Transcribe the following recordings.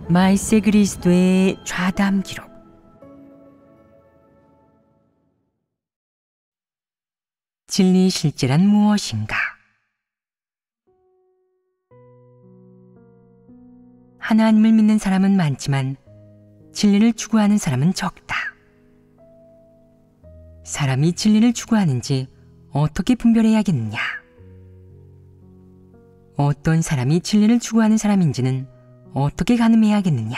말세 그리스도의 좌담 기록. 진리 실제란 무엇인가? 하나님을 믿는 사람은 많지만 진리를 추구하는 사람은 적다. 사람이 진리를 추구하는지 어떻게 분별해야겠느냐? 어떤 사람이 진리를 추구하는 사람인지는 어떻게 가늠해야겠느냐?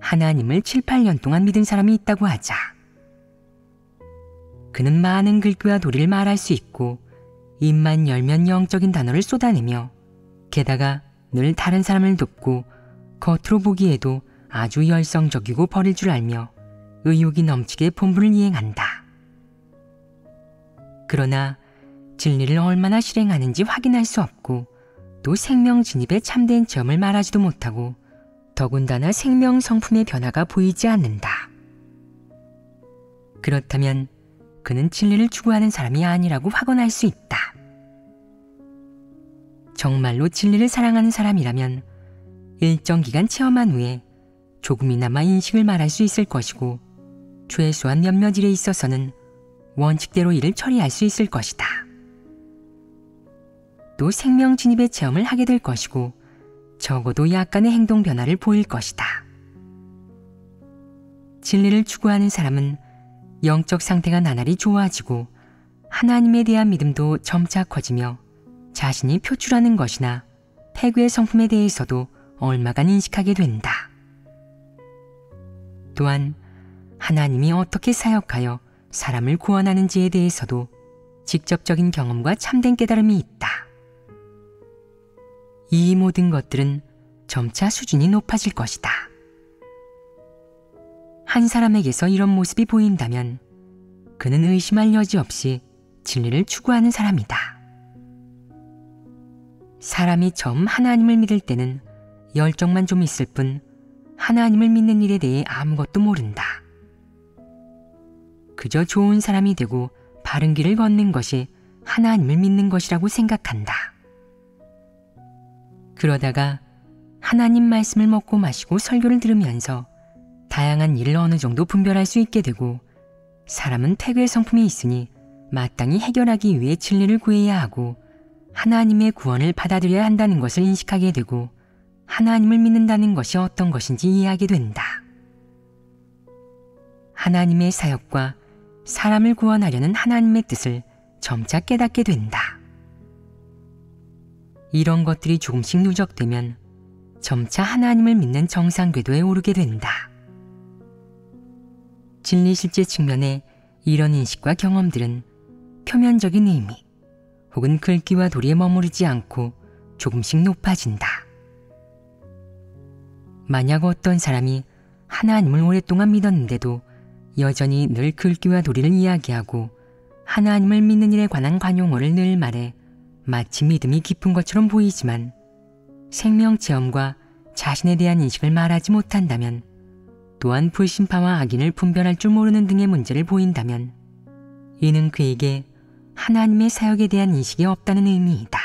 하나님을 7, 8년 동안 믿은 사람이 있다고 하자. 그는 많은 글귀와 도리를 말할 수 있고 입만 열면 영적인 단어를 쏟아내며 게다가 늘 다른 사람을 돕고 겉으로 보기에도 아주 열성적이고 버릴 줄 알며 의욕이 넘치게 본분을 이행한다. 그러나 진리를 얼마나 실행하는지 확인할 수 없고 또 생명 진입에 참된 점을 말하지도 못하고 더군다나 생명 성품의 변화가 보이지 않는다. 그렇다면 그는 진리를 추구하는 사람이 아니라고 확언할 수 있다. 정말로 진리를 사랑하는 사람이라면 일정 기간 체험한 후에 조금이나마 인식을 말할 수 있을 것이고 최소한 몇몇 일에 있어서는 원칙대로 일을 처리할 수 있을 것이다. 또 생명 진입의 체험을 하게 될 것이고 적어도 약간의 행동 변화를 보일 것이다. 진리를 추구하는 사람은 영적 상태가 나날이 좋아지고 하나님에 대한 믿음도 점차 커지며 자신이 표출하는 것이나 폐괴의 성품에 대해서도 얼마간 인식하게 된다. 또한 하나님이 어떻게 사역하여 사람을 구원하는지에 대해서도 직접적인 경험과 참된 깨달음이 있다. 이 모든 것들은 점차 수준이 높아질 것이다. 한 사람에게서 이런 모습이 보인다면 그는 의심할 여지 없이 진리를 추구하는 사람이다. 사람이 처음 하나님을 믿을 때는 열정만 좀 있을 뿐 하나님을 믿는 일에 대해 아무것도 모른다. 그저 좋은 사람이 되고 바른 길을 걷는 것이 하나님을 믿는 것이라고 생각한다. 그러다가 하나님 말씀을 먹고 마시고 설교를 들으면서 다양한 일을 어느 정도 분별할 수 있게 되고 사람은 태괴 성품이 있으니 마땅히 해결하기 위해 진리를 구해야 하고 하나님의 구원을 받아들여야 한다는 것을 인식하게 되고 하나님을 믿는다는 것이 어떤 것인지 이해하게 된다. 하나님의 사역과 사람을 구원하려는 하나님의 뜻을 점차 깨닫게 된다. 이런 것들이 조금씩 누적되면 점차 하나님을 믿는 정상 궤도에 오르게 된다. 진리 실제 측면의 이런 인식과 경험들은 표면적인 의미 혹은 글귀와 도리에 머무르지 않고 조금씩 높아진다. 만약 어떤 사람이 하나님을 오랫동안 믿었는데도 여전히 늘 글귀와 도리를 이야기하고 하나님을 믿는 일에 관한 관용어를 늘 말해 마치 믿음이 깊은 것처럼 보이지만 생명체험과 자신에 대한 인식을 말하지 못한다면 또한 불신파와 악인을 분별할 줄 모르는 등의 문제를 보인다면 이는 그에게 하나님의 사역에 대한 인식이 없다는 의미이다.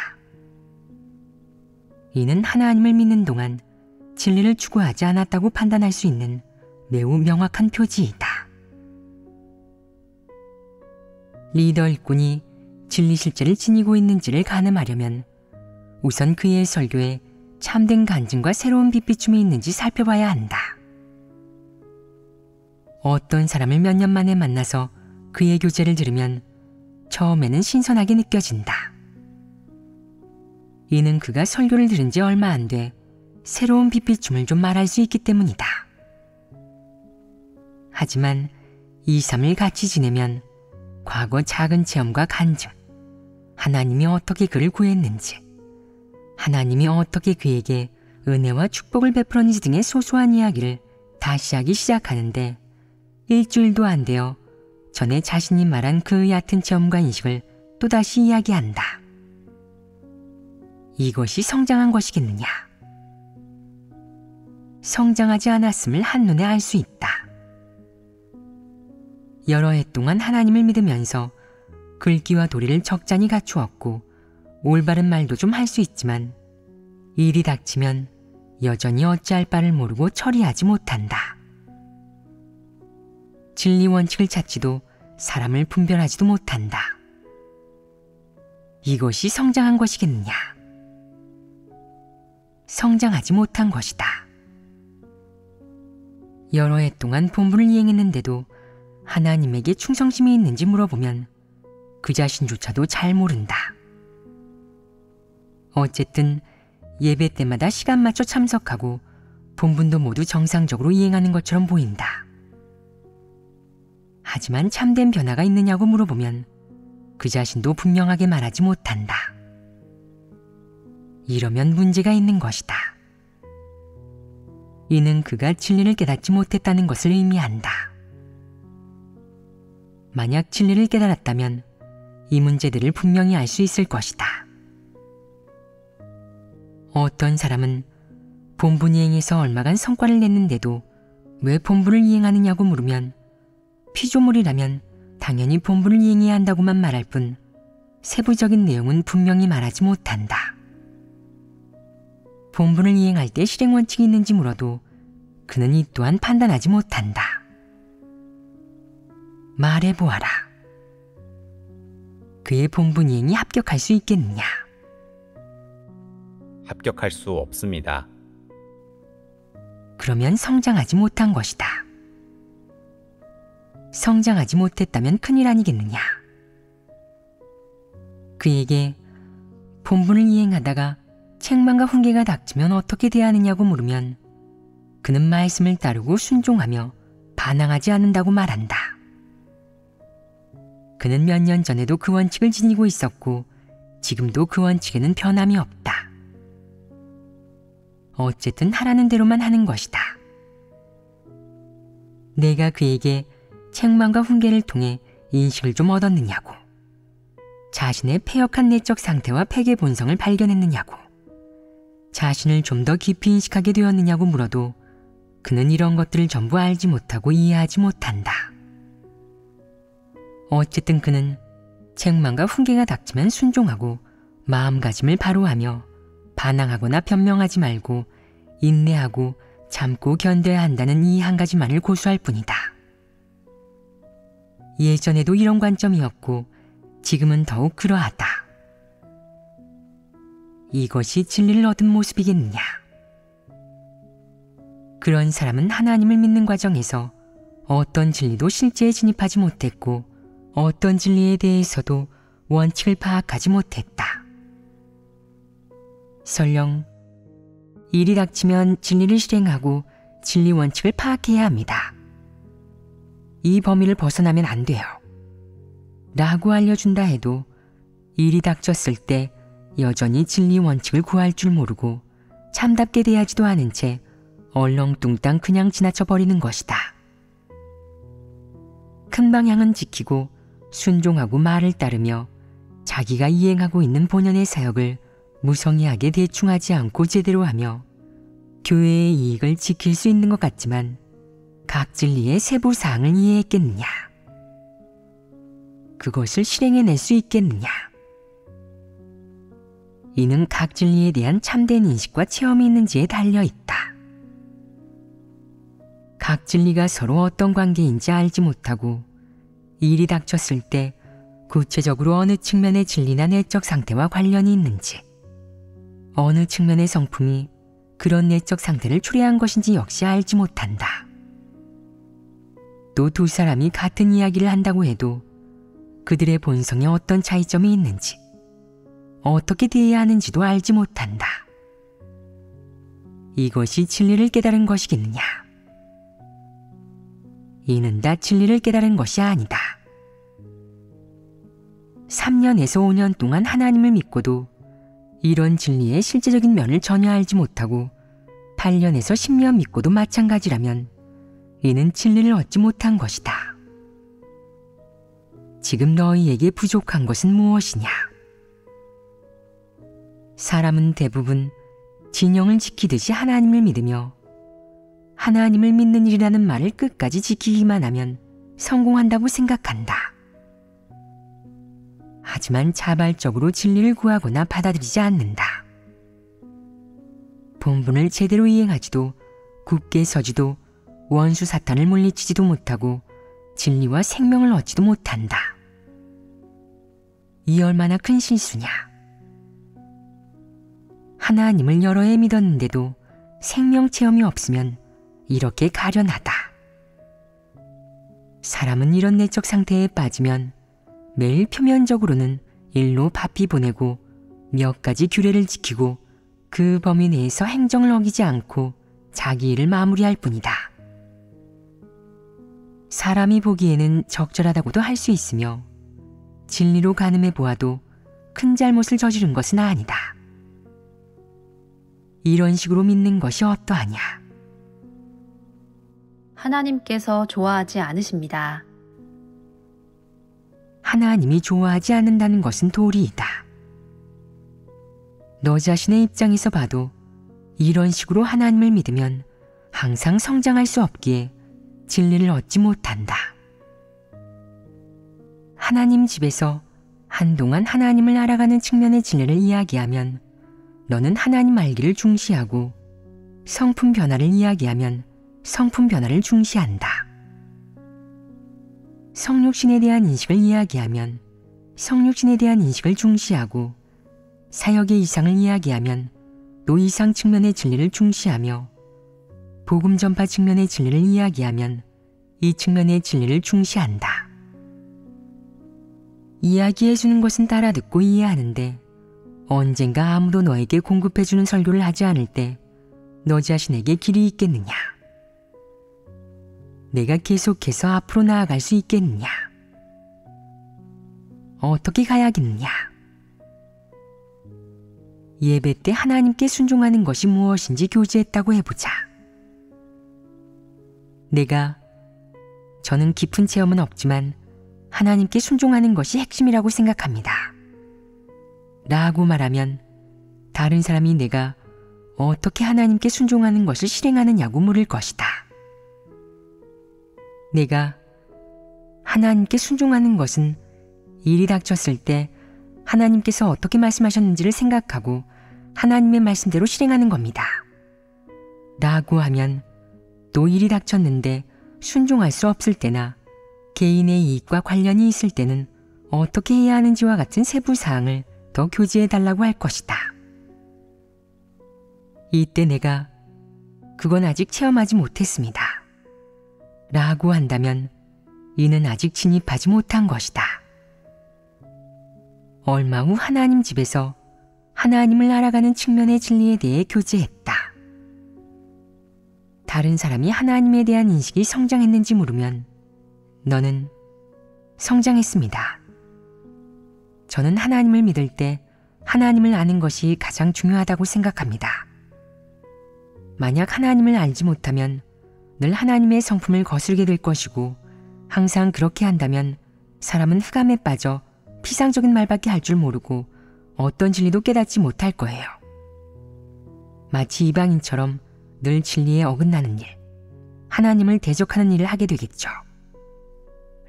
이는 하나님을 믿는 동안 진리를 추구하지 않았다고 판단할 수 있는 매우 명확한 표지이다. 리더 일꾼이 진리 실제를 지니고 있는지를 가늠하려면 우선 그의 설교에 참된 간증과 새로운 빛비춤이 있는지 살펴봐야 한다. 어떤 사람을 몇 년 만에 만나서 그의 교제를 들으면 처음에는 신선하게 느껴진다. 이는 그가 설교를 들은 지 얼마 안 돼 새로운 빛비춤을 좀 말할 수 있기 때문이다. 하지만 2, 3일 같이 지내면 과거 작은 체험과 간증, 하나님이 어떻게 그를 구했는지, 하나님이 어떻게 그에게 은혜와 축복을 베풀었는지 등의 소소한 이야기를 다시 하기 시작하는데 일주일도 안 되어 전에 자신이 말한 그 얕은 체험과 인식을 또다시 이야기한다. 이것이 성장한 것이겠느냐? 성장하지 않았음을 한눈에 알 수 있다. 여러 해 동안 하나님을 믿으면서 글귀와 도리를 적잖이 갖추었고 올바른 말도 좀 할 수 있지만 일이 닥치면 여전히 어찌할 바를 모르고 처리하지 못한다. 진리 원칙을 찾지도 사람을 분별하지도 못한다. 이것이 성장한 것이겠느냐? 성장하지 못한 것이다. 여러 해 동안 본분을 이행했는데도 하나님에게 충성심이 있는지 물어보면 그 자신조차도 잘 모른다. 어쨌든 예배 때마다 시간 맞춰 참석하고 본분도 모두 정상적으로 이행하는 것처럼 보인다. 하지만 참된 변화가 있느냐고 물어보면 그 자신도 분명하게 말하지 못한다. 이러면 문제가 있는 것이다. 이는 그가 진리를 깨닫지 못했다는 것을 의미한다. 만약 진리를 깨달았다면 이 문제들을 분명히 알 수 있을 것이다. 어떤 사람은 본분 이행에서 얼마간 성과를 냈는데도 왜 본분을 이행하느냐고 물으면 피조물이라면 당연히 본분을 이행해야 한다고만 말할 뿐 세부적인 내용은 분명히 말하지 못한다. 본분을 이행할 때 실행 원칙이 있는지 물어도 그는 이 또한 판단하지 못한다. 말해보아라. 그의 본분 이행이 합격할 수 있겠느냐? 합격할 수 없습니다. 그러면 성장하지 못한 것이다. 성장하지 못했다면 큰일 아니겠느냐? 그에게 본분을 이행하다가 책망과 훈계가 닥치면 어떻게 대하느냐고 물으면 그는 말씀을 따르고 순종하며 반항하지 않는다고 말한다. 그는 몇 년 전에도 그 원칙을 지니고 있었고 지금도 그 원칙에는 변함이 없다. 어쨌든 하라는 대로만 하는 것이다. 내가 그에게 책망과 훈계를 통해 인식을 좀 얻었느냐고, 자신의 패역한 내적 상태와 폐괴 본성을 발견했느냐고, 자신을 좀 더 깊이 인식하게 되었느냐고 물어도 그는 이런 것들을 전부 알지 못하고 이해하지 못한다. 어쨌든 그는 책망과 훈계가 닥치면 순종하고 마음가짐을 바로 하며 반항하거나 변명하지 말고 인내하고 참고 견뎌야 한다는 이 한 가지만을 고수할 뿐이다. 예전에도 이런 관점이었고 지금은 더욱 그러하다. 이것이 진리를 얻은 모습이겠느냐? 그런 사람은 하나님을 믿는 과정에서 어떤 진리도 실제에 진입하지 못했고 어떤 진리에 대해서도 원칙을 파악하지 못했다. 설령 일이 닥치면 진리를 실행하고 진리 원칙을 파악해야 합니다. 이 범위를 벗어나면 안 돼요. 라고 알려준다 해도 일이 닥쳤을 때 여전히 진리 원칙을 구할 줄 모르고 참답게 대하지도 않은 채 얼렁뚱땅 그냥 지나쳐 버리는 것이다. 큰 방향은 지키고 순종하고 말을 따르며 자기가 이행하고 있는 본연의 사역을 무성의하게 대충하지 않고 제대로 하며 교회의 이익을 지킬 수 있는 것 같지만 각 진리의 세부 사항을 이해했겠느냐? 그것을 실행해낼 수 있겠느냐? 이는 각 진리에 대한 참된 인식과 체험이 있는지에 달려있다. 각 진리가 서로 어떤 관계인지 알지 못하고 일이 닥쳤을 때 구체적으로 어느 측면의 진리나 내적 상태와 관련이 있는지, 어느 측면의 성품이 그런 내적 상태를 초래한 것인지 역시 알지 못한다. 또 두 사람이 같은 이야기를 한다고 해도 그들의 본성에 어떤 차이점이 있는지, 어떻게 대해야 하는지도 알지 못한다. 이것이 진리를 깨달은 것이겠느냐? 이는 다 진리를 깨달은 것이 아니다. 3년에서 5년 동안 하나님을 믿고도 이런 진리의 실제적인 면을 전혀 알지 못하고 8년에서 10년 믿고도 마찬가지라면 이는 진리를 얻지 못한 것이다. 지금 너희에게 부족한 것은 무엇이냐? 사람은 대부분 진영을 지키듯이 하나님을 믿으며 하나님을 믿는 일이라는 말을 끝까지 지키기만 하면 성공한다고 생각한다. 하지만 자발적으로 진리를 구하거나 받아들이지 않는다. 본분을 제대로 이행하지도 굳게 서지도 원수 사탄을 물리치지도 못하고 진리와 생명을 얻지도 못한다. 이 얼마나 큰 실수냐. 하나님을 여러 해 믿었는데도 생명 체험이 없으면 이렇게 가련하다. 사람은 이런 내적 상태에 빠지면 매일 표면적으로는 일로 바삐 보내고 몇 가지 규례를 지키고 그 범위 내에서 행정을 어기지 않고 자기 일을 마무리할 뿐이다. 사람이 보기에는 적절하다고도 할 수 있으며 진리로 가늠해 보아도 큰 잘못을 저지른 것은 아니다. 이런 식으로 믿는 것이 어떠하냐. 하나님께서 좋아하지 않으십니다. 하나님이 좋아하지 않는다는 것은 도리이다. 너 자신의 입장에서 봐도 이런 식으로 하나님을 믿으면 항상 성장할 수 없기에 진리를 얻지 못한다. 하나님 집에서 한동안 하나님을 알아가는 측면의 진리를 이야기하면 너는 하나님 알기를 중시하고 성품 변화를 이야기하면 성품 변화를 중시한다. 성육신에 대한 인식을 이야기하면 성육신에 대한 인식을 중시하고 사역의 이상을 이야기하면 또 이상 측면의 진리를 중시하며 복음 전파 측면의 진리를 이야기하면 이 측면의 진리를 중시한다. 이야기해주는 것은 따라 듣고 이해하는데 언젠가 아무도 너에게 공급해주는 설교를 하지 않을 때 너 자신에게 길이 있겠느냐? 내가 계속해서 앞으로 나아갈 수 있겠느냐? 어떻게 가야겠느냐? 예배 때 하나님께 순종하는 것이 무엇인지 교제했다고 해보자. 저는 깊은 체험은 없지만 하나님께 순종하는 것이 핵심이라고 생각합니다. 라고 말하면 다른 사람이 내가 어떻게 하나님께 순종하는 것을 실행하느냐고 물을 것이다. 내가 하나님께 순종하는 것은 일이 닥쳤을 때 하나님께서 어떻게 말씀하셨는지를 생각하고 하나님의 말씀대로 실행하는 겁니다. 라고 하면 또 일이 닥쳤는데 순종할 수 없을 때나 개인의 이익과 관련이 있을 때는 어떻게 해야 하는지와 같은 세부 사항을 더 교제해 달라고 할 것이다. 이때 내가 그건 아직 체험하지 못했습니다. 라고 한다면 이는 아직 진입하지 못한 것이다. 얼마 후 하나님 집에서 하나님을 알아가는 측면의 진리에 대해 교제했다. 다른 사람이 하나님에 대한 인식이 성장했는지 물으면 너는 성장했습니다. 저는 하나님을 믿을 때 하나님을 아는 것이 가장 중요하다고 생각합니다. 만약 하나님을 알지 못하면 늘 하나님의 성품을 거스르게 될 것이고 항상 그렇게 한다면 사람은 흑암에 빠져 피상적인 말밖에 할 줄 모르고 어떤 진리도 깨닫지 못할 거예요. 마치 이방인처럼 늘 진리에 어긋나는 일, 하나님을 대적하는 일을 하게 되겠죠.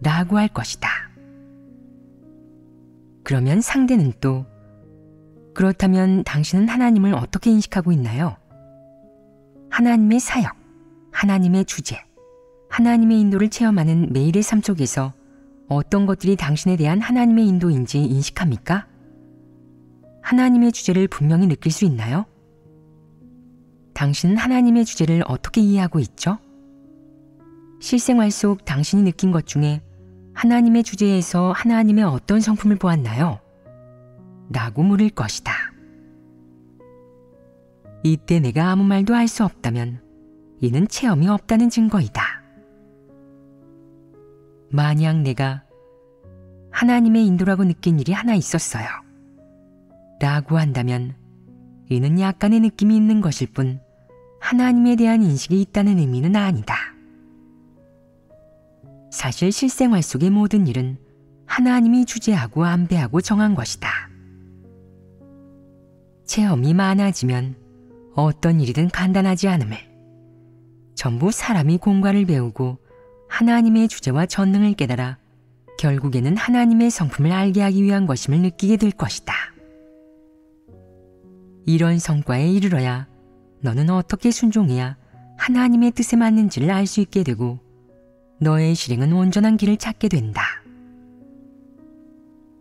라고 할 것이다. 그러면 상대는 또 그렇다면 당신은 하나님을 어떻게 인식하고 있나요? 하나님의 사역, 하나님의 주제, 하나님의 인도를 체험하는 매일의 삶 속에서 어떤 것들이 당신에 대한 하나님의 인도인지 인식합니까? 하나님의 주제를 분명히 느낄 수 있나요? 당신은 하나님의 주제를 어떻게 이해하고 있죠? 실생활 속 당신이 느낀 것 중에 하나님의 주제에서 하나님의 어떤 성품을 보았나요? 라고 물을 것이다. 이때 내가 아무 말도 할 수 없다면 이는 체험이 없다는 증거이다. 만약 내가 하나님의 인도라고 느낀 일이 하나 있었어요. 라고 한다면 이는 약간의 느낌이 있는 것일 뿐 하나님에 대한 인식이 있다는 의미는 아니다. 사실 실생활 속의 모든 일은 하나님이 주재하고 안배하고 정한 것이다. 체험이 많아지면 어떤 일이든 간단하지 않음을, 전부 사람이 공과를 배우고 하나님의 주제와 전능을 깨달아 결국에는 하나님의 성품을 알게 하기 위한 것임을 느끼게 될 것이다. 이런 성과에 이르러야 너는 어떻게 순종해야 하나님의 뜻에 맞는지를 알 수 있게 되고 너의 실행은 온전한 길을 찾게 된다.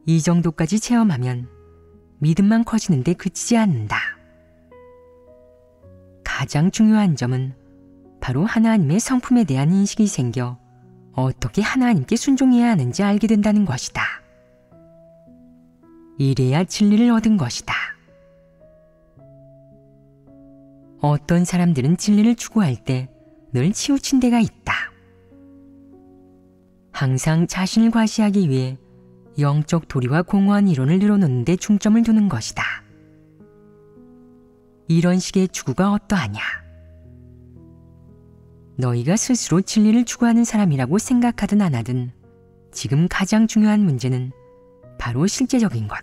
이 정도까지 체험하면 믿음만 커지는데 그치지 않는다. 가장 중요한 점은 바로 하나님의 성품에 대한 인식이 생겨 어떻게 하나님께 순종해야 하는지 알게 된다는 것이다. 이래야 진리를 얻은 것이다. 어떤 사람들은 진리를 추구할 때 늘 치우친 데가 있다. 항상 자신을 과시하기 위해 영적 도리와 공허한 이론을 늘어놓는 데 중점을 두는 것이다. 이런 식의 추구가 어떠하냐? 너희가 스스로 진리를 추구하는 사람이라고 생각하든 안 하든 지금 가장 중요한 문제는 바로 실제적인 것,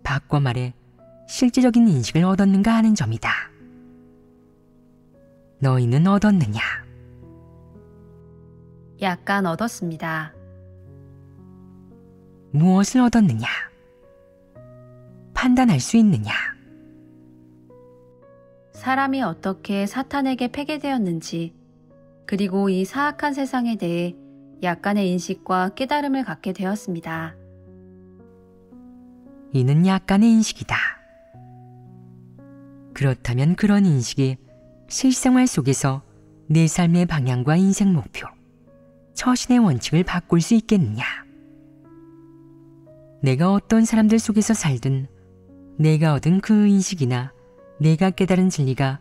바꿔 말해 실제적인 인식을 얻었는가 하는 점이다. 너희는 얻었느냐? 약간 얻었습니다. 무엇을 얻었느냐? 판단할 수 있느냐? 사람이 어떻게 사탄에게 패배되었는지, 그리고 이 사악한 세상에 대해 약간의 인식과 깨달음을 갖게 되었습니다. 이는 약간의 인식이다. 그렇다면 그런 인식이 실생활 속에서 내 삶의 방향과 인생 목표, 처신의 원칙을 바꿀 수 있겠느냐? 내가 어떤 사람들 속에서 살든 내가 얻은 그 인식이나 내가 깨달은 진리가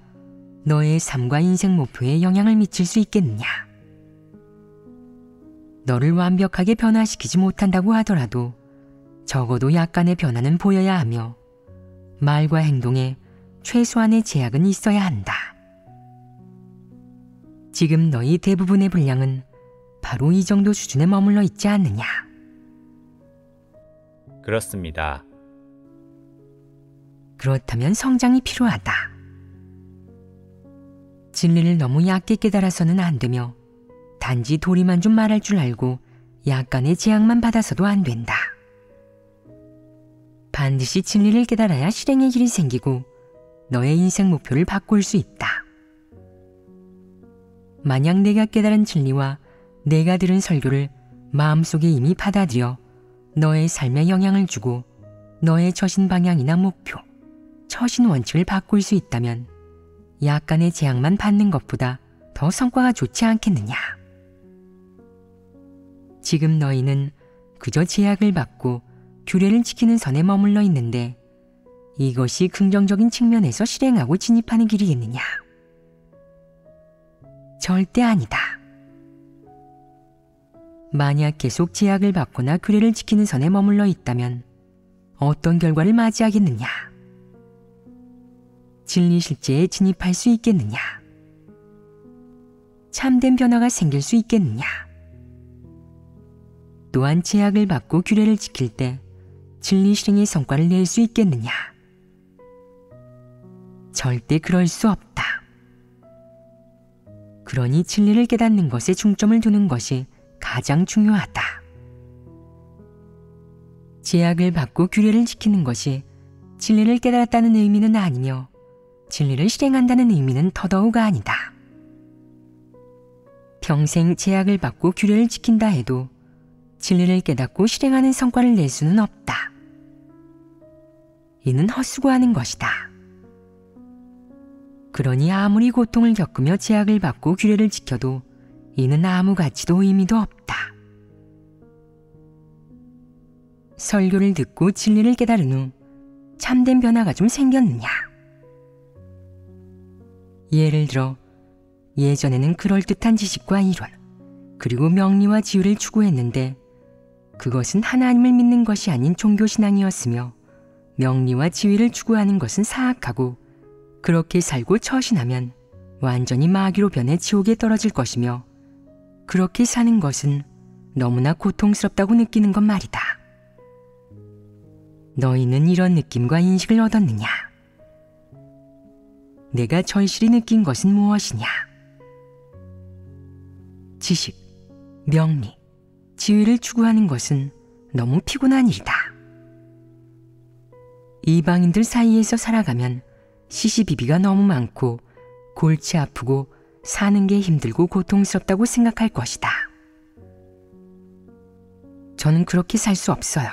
너의 삶과 인생 목표에 영향을 미칠 수 있겠느냐? 너를 완벽하게 변화시키지 못한다고 하더라도 적어도 약간의 변화는 보여야 하며 말과 행동에 최소한의 제약은 있어야 한다. 지금 너희 대부분의 분량은 바로 이 정도 수준에 머물러 있지 않느냐? 그렇습니다. 그렇다면 성장이 필요하다. 진리를 너무 얕게 깨달아서는 안 되며 단지 도리만 좀 말할 줄 알고 약간의 제약만 받아서도 안 된다. 반드시 진리를 깨달아야 실행의 길이 생기고 너의 인생 목표를 바꿀 수 있다. 만약 내가 깨달은 진리와 내가 들은 설교를 마음속에 이미 받아들여 너의 삶에 영향을 주고 너의 처신 방향이나 목표, 처신 원칙을 바꿀 수 있다면 약간의 제약만 받는 것보다 더 성과가 좋지 않겠느냐? 지금 너희는 그저 제약을 받고 규례를 지키는 선에 머물러 있는데 이것이 긍정적인 측면에서 실행하고 진입하는 길이겠느냐? 절대 아니다. 만약 계속 제약을 받거나 규례를 지키는 선에 머물러 있다면 어떤 결과를 맞이하겠느냐? 진리 실제에 진입할 수 있겠느냐? 참된 변화가 생길 수 있겠느냐? 또한 제약을 받고 규례를 지킬 때 진리 실행의 성과를 낼 수 있겠느냐? 절대 그럴 수 없다. 그러니 진리를 깨닫는 것에 중점을 두는 것이 가장 중요하다. 제약을 받고 규례를 지키는 것이 진리를 깨달았다는 의미는 아니며 진리를 실행한다는 의미는 더더욱 아니다. 평생 제약을 받고 규례를 지킨다 해도 진리를 깨닫고 실행하는 성과를 낼 수는 없다. 이는 헛수고하는 것이다. 그러니 아무리 고통을 겪으며 제약을 받고 규례를 지켜도 이는 아무 가치도 의미도 없다. 설교를 듣고 진리를 깨달은 후 참된 변화가 좀 생겼느냐? 예를 들어 예전에는 그럴듯한 지식과 이론, 그리고 명리와 지유를 추구했는데 그것은 하나님을 믿는 것이 아닌 종교신앙이었으며 명리와 지위를 추구하는 것은 사악하고 그렇게 살고 처신하면 완전히 마귀로 변해 지옥에 떨어질 것이며 그렇게 사는 것은 너무나 고통스럽다고 느끼는 것 말이다. 너희는 이런 느낌과 인식을 얻었느냐? 내가 절실히 느낀 것은 무엇이냐? 지식, 명리, 지위를 추구하는 것은 너무 피곤한 일이다. 이방인들 사이에서 살아가면 시시비비가 너무 많고 골치 아프고 사는 게 힘들고 고통스럽다고 생각할 것이다. 저는 그렇게 살 수 없어요.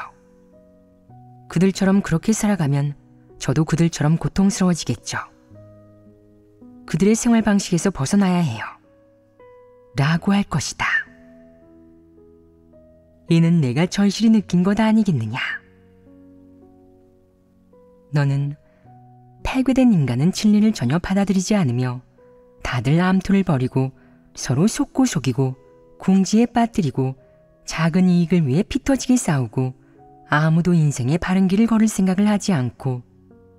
그들처럼 그렇게 살아가면 저도 그들처럼 고통스러워지겠죠. 그들의 생활 방식에서 벗어나야 해요. 라고 할 것이다. 이는 내가 절실히 느낀 것 아니겠느냐. 너는 폐괴된 인간은 진리를 전혀 받아들이지 않으며 다들 암투를 벌이고 서로 속고 속이고 궁지에 빠뜨리고 작은 이익을 위해 피 터지게 싸우고 아무도 인생의 바른 길을 걸을 생각을 하지 않고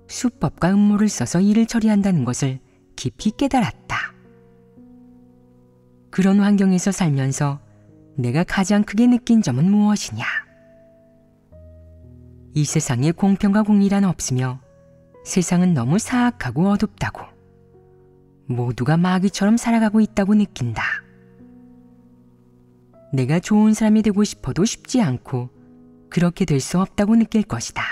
수법과 음모를 써서 일을 처리한다는 것을 깊이 깨달았다. 그런 환경에서 살면서 내가 가장 크게 느낀 점은 무엇이냐? 이 세상에 공평과 공의란 없으며 세상은 너무 사악하고 어둡다고, 모두가 마귀처럼 살아가고 있다고 느낀다. 내가 좋은 사람이 되고 싶어도 쉽지 않고 그렇게 될 수 없다고 느낄 것이다.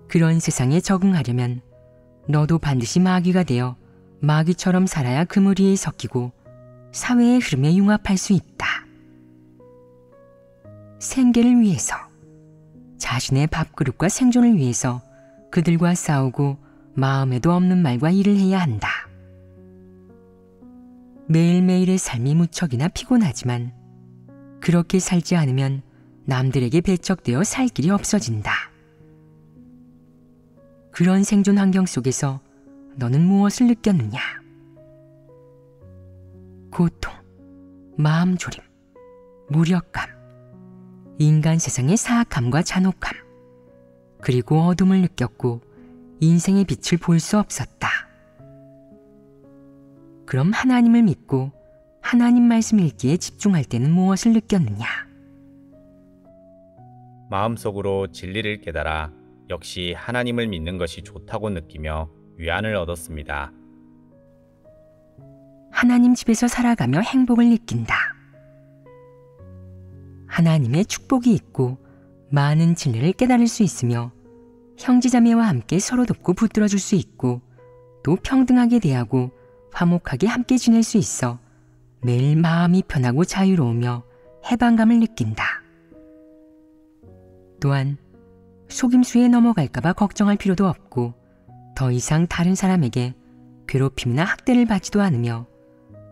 그런 세상에 적응하려면 너도 반드시 마귀가 되어 마귀처럼 살아야 그물 위에 섞이고 사회의 흐름에 융합할 수 있다. 생계를 위해서, 자신의 밥그릇과 생존을 위해서 그들과 싸우고 마음에도 없는 말과 일을 해야 한다. 매일매일의 삶이 무척이나 피곤하지만 그렇게 살지 않으면 남들에게 배척되어 살 길이 없어진다. 그런 생존 환경 속에서 너는 무엇을 느꼈느냐? 고통, 마음 졸임, 무력감, 인간 세상의 사악함과 잔혹함, 그리고 어둠을 느꼈고 인생의 빛을 볼 수 없었다. 그럼 하나님을 믿고 하나님 말씀 읽기에 집중할 때는 무엇을 느꼈느냐? 마음속으로 진리를 깨달아 역시 하나님을 믿는 것이 좋다고 느끼며 위안을 얻었습니다. 하나님 집에서 살아가며 행복을 느낀다. 하나님의 축복이 있고 많은 진리를 깨달을 수 있으며 형제자매와 함께 서로 돕고 붙들어줄 수 있고 또 평등하게 대하고 화목하게 함께 지낼 수 있어 매일 마음이 편하고 자유로우며 해방감을 느낀다. 또한 속임수에 넘어갈까봐 걱정할 필요도 없고 더 이상 다른 사람에게 괴롭힘이나 학대를 받지도 않으며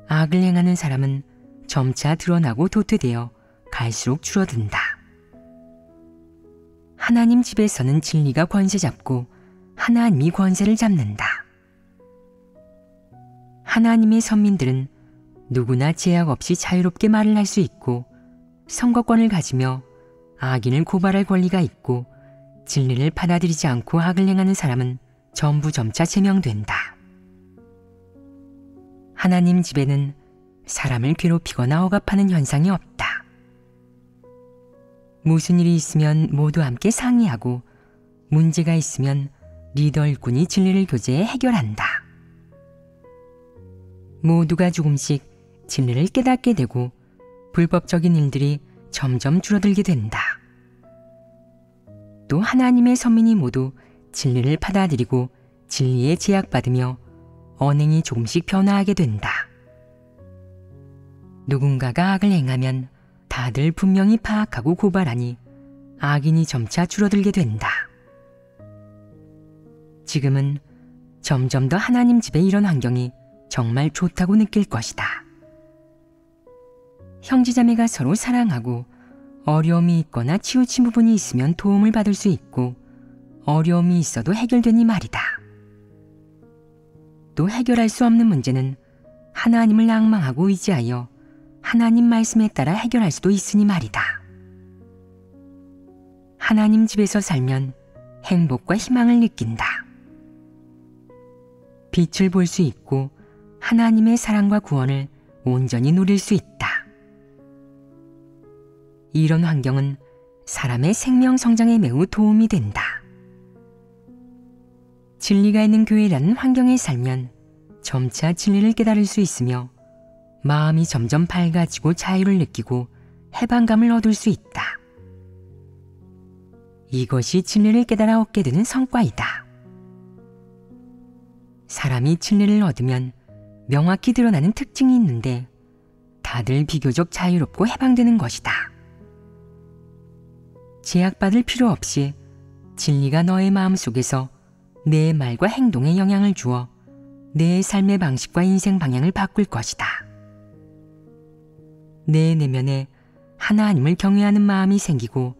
악을 행하는 사람은 점차 드러나고 도태되어 갈수록 줄어든다. 하나님 집에서는 진리가 권세 잡고 하나님이 권세를 잡는다. 하나님의 선민들은 누구나 제약 없이 자유롭게 말을 할 수 있고 선거권을 가지며 악인을 고발할 권리가 있고 진리를 받아들이지 않고 악을 행하는 사람은 전부 점차 제명된다. 하나님 집에는 사람을 괴롭히거나 억압하는 현상이 없다. 무슨 일이 있으면 모두 함께 상의하고 문제가 있으면 리더 일꾼이 진리를 교제해 해결한다. 모두가 조금씩 진리를 깨닫게 되고 불법적인 일들이 점점 줄어들게 된다. 또 하나님의 선민이 모두 진리를 받아들이고 진리에 제약받으며 언행이 조금씩 변화하게 된다. 누군가가 악을 행하면 다들 분명히 파악하고 고발하니 악인이 점차 줄어들게 된다. 지금은 점점 더 하나님 집의 이런 환경이 정말 좋다고 느낄 것이다. 형제자매가 서로 사랑하고 어려움이 있거나 치우친 부분이 있으면 도움을 받을 수 있고 어려움이 있어도 해결되니 말이다. 또 해결할 수 없는 문제는 하나님을 낭망하고 의지하여 하나님 말씀에 따라 해결할 수도 있으니 말이다. 하나님 집에서 살면 행복과 희망을 느낀다. 빛을 볼 수 있고 하나님의 사랑과 구원을 온전히 누릴 수 있다. 이런 환경은 사람의 생명 성장에 매우 도움이 된다. 진리가 있는 교회라는 환경에 살면 점차 진리를 깨달을 수 있으며 마음이 점점 밝아지고 자유를 느끼고 해방감을 얻을 수 있다. 이것이 진리를 깨달아 얻게 되는 성과이다. 사람이 진리를 얻으면 명확히 드러나는 특징이 있는데 다들 비교적 자유롭고 해방되는 것이다. 제약받을 필요 없이 진리가 너의 마음속에서 내 말과 행동에 영향을 주어 내 삶의 방식과 인생 방향을 바꿀 것이다. 내 내면에 하나님을 경외하는 마음이 생기고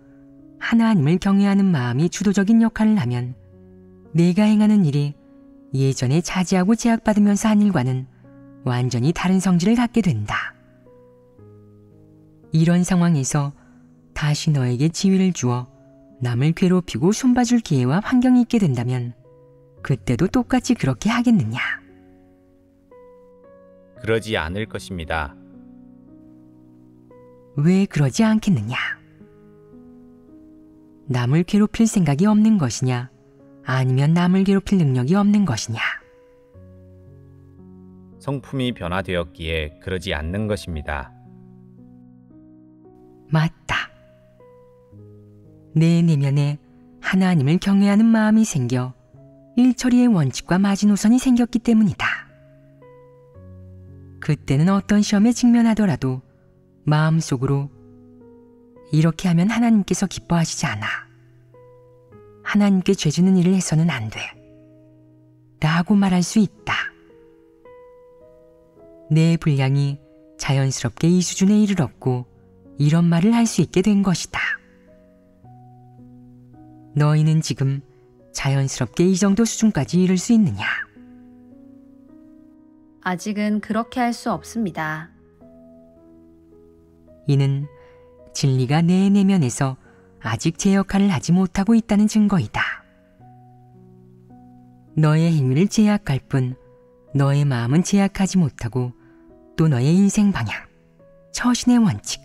하나님을 경외하는 마음이 주도적인 역할을 하면 내가 행하는 일이 예전에 차지하고 제약받으면서 한 일과는 완전히 다른 성질을 갖게 된다. 이런 상황에서 다시 너에게 지위를 주어 남을 괴롭히고 손봐줄 기회와 환경이 있게 된다면 그때도 똑같이 그렇게 하겠느냐? 그러지 않을 것입니다. 왜 그러지 않겠느냐? 남을 괴롭힐 생각이 없는 것이냐? 아니면 남을 괴롭힐 능력이 없는 것이냐? 성품이 변화되었기에 그러지 않는 것입니다. 맞다. 내 내면에 하나님을 경외하는 마음이 생겨 일처리의 원칙과 마지노선이 생겼기 때문이다. 그때는 어떤 시험에 직면하더라도 마음속으로 이렇게 하면 하나님께서 기뻐하시지 않아. 하나님께 죄주는 일을 해서는 안 돼. 라고 말할 수 있다. 내 분량이 자연스럽게 이 수준에 이르렀고 이런 말을 할 수 있게 된 것이다. 너희는 지금 자연스럽게 이 정도 수준까지 이를 수 있느냐? 아직은 그렇게 할 수 없습니다. 이는 진리가 내 내면에서 아직 제 역할을 하지 못하고 있다는 증거이다. 너의 행위를 제약할 뿐 너의 마음은 제약하지 못하고 또 너의 인생 방향, 처신의 원칙,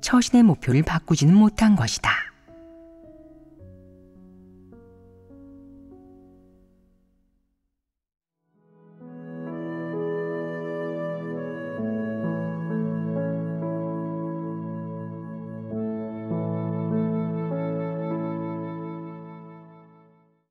처신의 목표를 바꾸지는 못한 것이다.